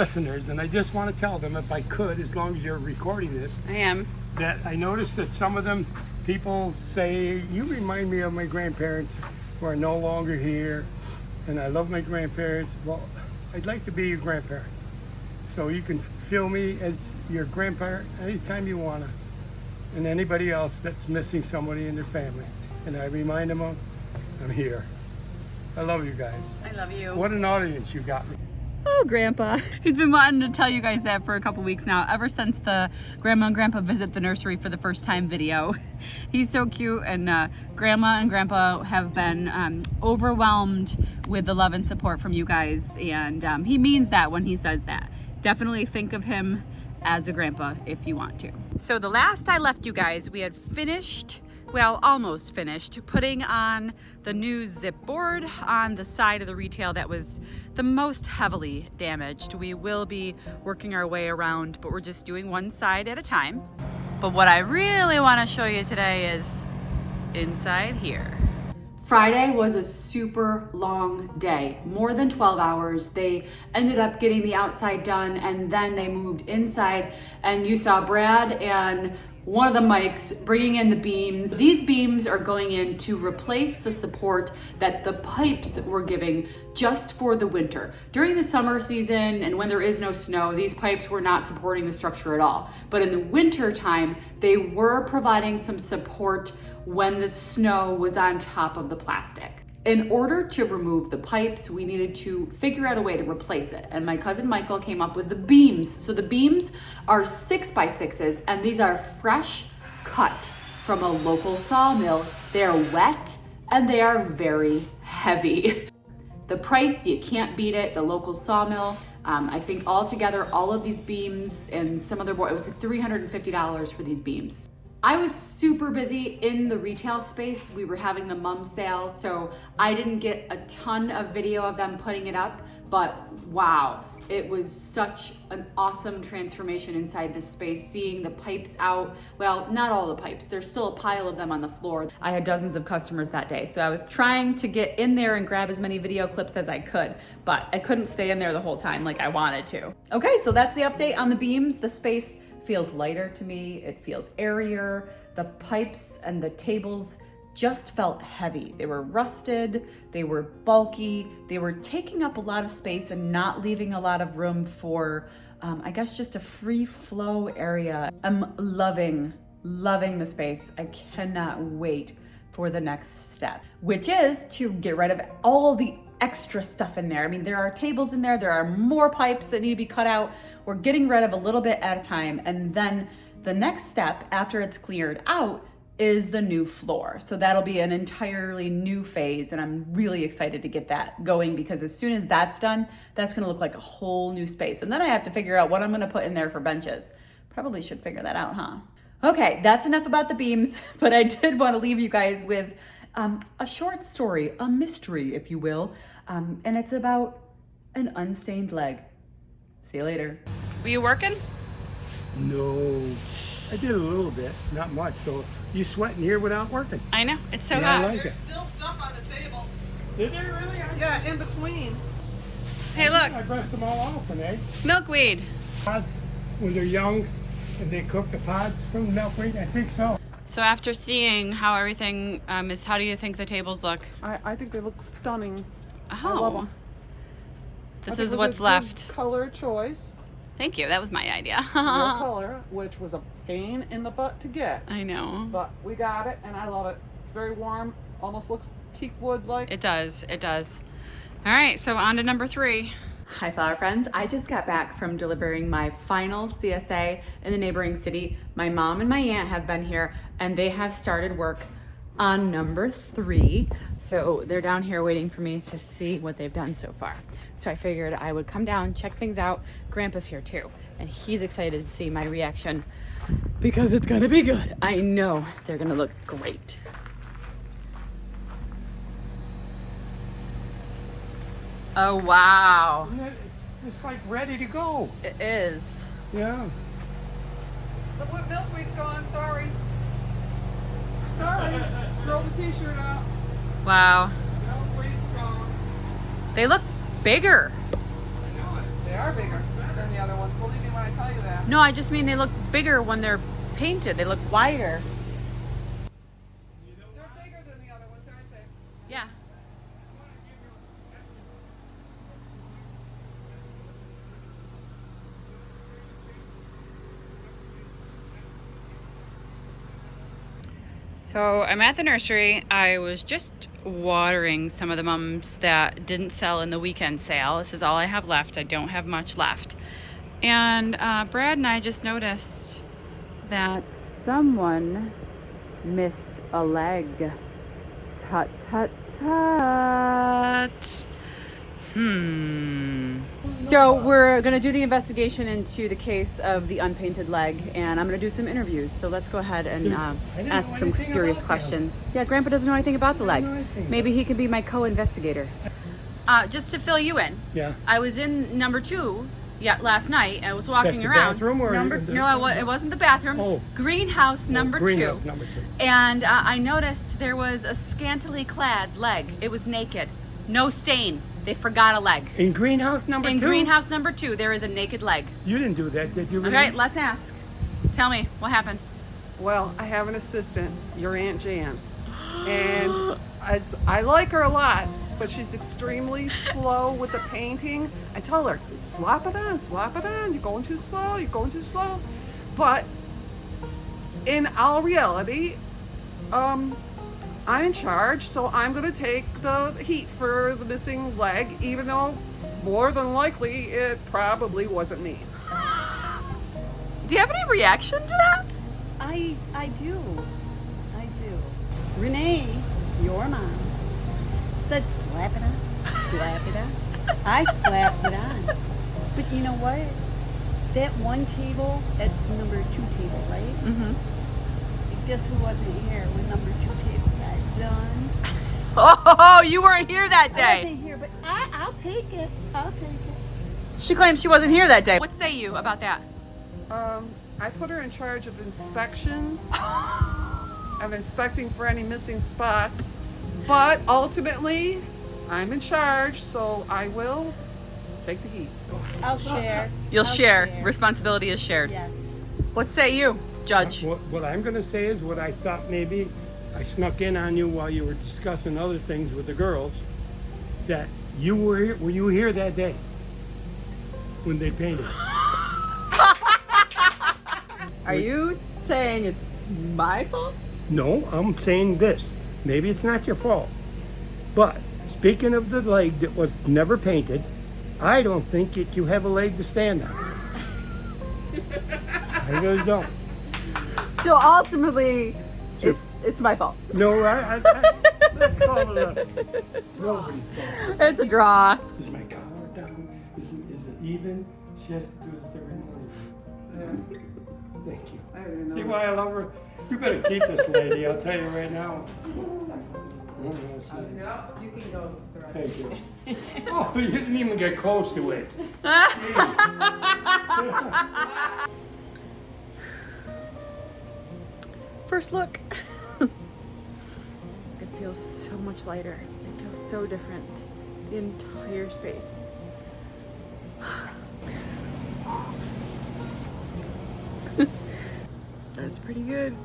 listeners, and I just want to tell them, if I could, as long as you're recording this, I am. that I noticed that some of them, people say, you remind me of my grandparents who are no longer here, and I love my grandparents. Well, I'd like to be your grandparent. So you can feel me as your grandparent anytime you want to. And anybody else that's missing somebody in their family. And I remind them of, I'm here. I love you guys. I love you. What an audience you got me. Oh, Grandpa. He's been wanting to tell you guys that for a couple weeks now, ever since the Grandma and Grandpa visit the nursery for the first time video. He's so cute, and Grandma and Grandpa have been overwhelmed with the love and support from you guys, and he means that when he says that. Definitely think of him as a grandpa if you want to. So the last I left you guys, we had finished, well, almost finished, putting on the new zip board on the side of the retail that was the most heavily damaged. We will be working our way around, but we're just doing one side at a time. But what I really want to show you today is inside here. Friday was a super long day, more than 12 hours. They ended up getting the outside done, and then they moved inside, and you saw Brad and one of the mics bringing in the beams. These beams are going in to replace the support that the pipes were giving just for the winter. During the summer season and when there is no snow, these pipes were not supporting the structure at all. But in the winter time, they were providing some support when the snow was on top of the plastic. In order to remove the pipes, we needed to figure out a way to replace it. And my cousin Michael came up with the beams. So the beams are 6x6s, and these are fresh cut from a local sawmill. They are wet and they are very heavy. The price, you can't beat it, the local sawmill. I think altogether, all of these beams and some other board, it was $350 for these beams. I was super busy in the retail space. We were having the mum sale, so I didn't get a ton of video of them putting it up, but wow, it was such an awesome transformation inside this space, seeing the pipes out. Well, not all the pipes, there's still a pile of them on the floor. I had dozens of customers that day, so I was trying to get in there and grab as many video clips as I could, but I couldn't stay in there the whole time like I wanted to. Okay, so that's the update on the beams. The space feels lighter to me, it feels airier. The pipes and the tables just felt heavy. They were rusted, they were bulky, they were taking up a lot of space and not leaving a lot of room for, I guess, just a free flow area. I'm loving the space. I cannot wait for the next step, which is to get rid of all the extra stuff in there. I mean, there are tables in there, there are more pipes that need to be cut out. We're getting rid of a little bit at a time, and then the next step after it's cleared out is the new floor. So that'll be an entirely new phase, and I'm really excited to get that going, because as soon as that's done, that's gonna look like a whole new space. And then I have to figure out what I'm gonna put in there for benches. Probably should figure that out, huh? Okay, that's enough about the beams, but I did want to leave you guys with a short story, a mystery, if you will, and it's about an unstained leg. See you later. Were you working? No, I did a little bit, not much. So you sweating here without working? I know, it's so Yeah, I hot. like There's it. still stuff on the tables. Did they really? Yeah, in between. Hey, look, I brushed them all off, and milkweed. pods when they're young, and they cook the pods from the milkweed. I think so. So after seeing how everything is, how do you think the tables look? I think they look stunning. Oh, I love them. This is what's left. Color choice. Thank you, that was my idea. Your color, which was a pain in the butt to get. I know. But we got it, and I love it. It's very warm. Almost looks teak wood like. It does, it does. All right, so on to number 3. Hi flower friends, I just got back from delivering my final CSA in the neighboring city. My mom and my aunt have been here, and they have started work on number 3. So they're down here waiting for me to see what they've done so far. So I figured I would come down, check things out. Grandpa's here too, and he's excited to see my reaction because it's gonna be good. I know they're gonna look great. Oh, wow. It's just like ready to go. It is. Yeah. Look what milkweed's gone, sorry. Sorry. Throw the t-shirt out. Wow. Milkweed's gone. They look bigger. I know it. They are bigger than the other ones. Believe me when I tell you that. No, I just mean they look bigger when they're painted. They look wider. They're bigger than the other ones, aren't they? Yeah. So I'm at the nursery. I was just watering some of the mums that didn't sell in the weekend sale. This is all I have left. I don't have much left. And Brad and I just noticed that someone missed a leg. Tut, tut, tut. So we're gonna do the investigation into the case of the unpainted leg, and I'm gonna do some interviews. So let's go ahead and ask some serious questions. Yeah, Grandpa doesn't know anything about the leg. Maybe he can be my co-investigator. Just to fill you in. Yeah. I was in number 2 last night. I was walking That's the around. bathroom or it wasn't the bathroom. Oh. Greenhouse number 2. Greenhouse number 2. And I noticed there was a scantily clad leg. It was naked. No stain. They forgot a leg. In greenhouse number 2? In greenhouse number 2, there is a naked leg. You didn't do that, did you? All right, let's ask. Tell me, what happened? Well, I have an assistant, your Aunt Jan. And I like her a lot, but she's extremely slow with the painting. I tell her, slap it on, slap it on. You're going too slow, you're going too slow. But in all reality, I'm in charge, so I'm going to take the heat for the missing leg, even though more than likely it probably wasn't me. Do you have any reaction to that? I do. Renee, your mom, said slap it on, slap it on. I slapped it on. But you know what? That one table, that's the number 2 table, right? Mm-hmm. Guess who wasn't here when number 2 table got done? Oh, you weren't here that I day. wasn't here, but I'll take it. I'll take it. She claims she wasn't here that day. What say you about that? I put her in charge of inspection, of inspecting for any missing spots, but ultimately, I'm in charge, so I will take the heat. I'll share. You'll I'll share. Responsibility is shared. Yes. What say you, Judge? What I'm going to say is what I thought maybe I snuck in on you while you were discussing other things with the girls, that you were here. Were you here that day when they painted? Are you saying it's my fault? No, I'm saying this. Maybe it's not your fault. But speaking of the leg that was never painted, I don't think that you have a leg to stand on. I really don't. So ultimately, it's my fault. No, let's call it a nobody's fault. It's a draw. Is my collar down? Is it even? She has to do this every morning. Thank you. See why I love her? You better keep this lady, I'll tell you right now. Yeah, you can go the rest. Thank you. Oh, you didn't even get close to it. First look. It feels so much lighter. It feels so different. The entire space. That's pretty good.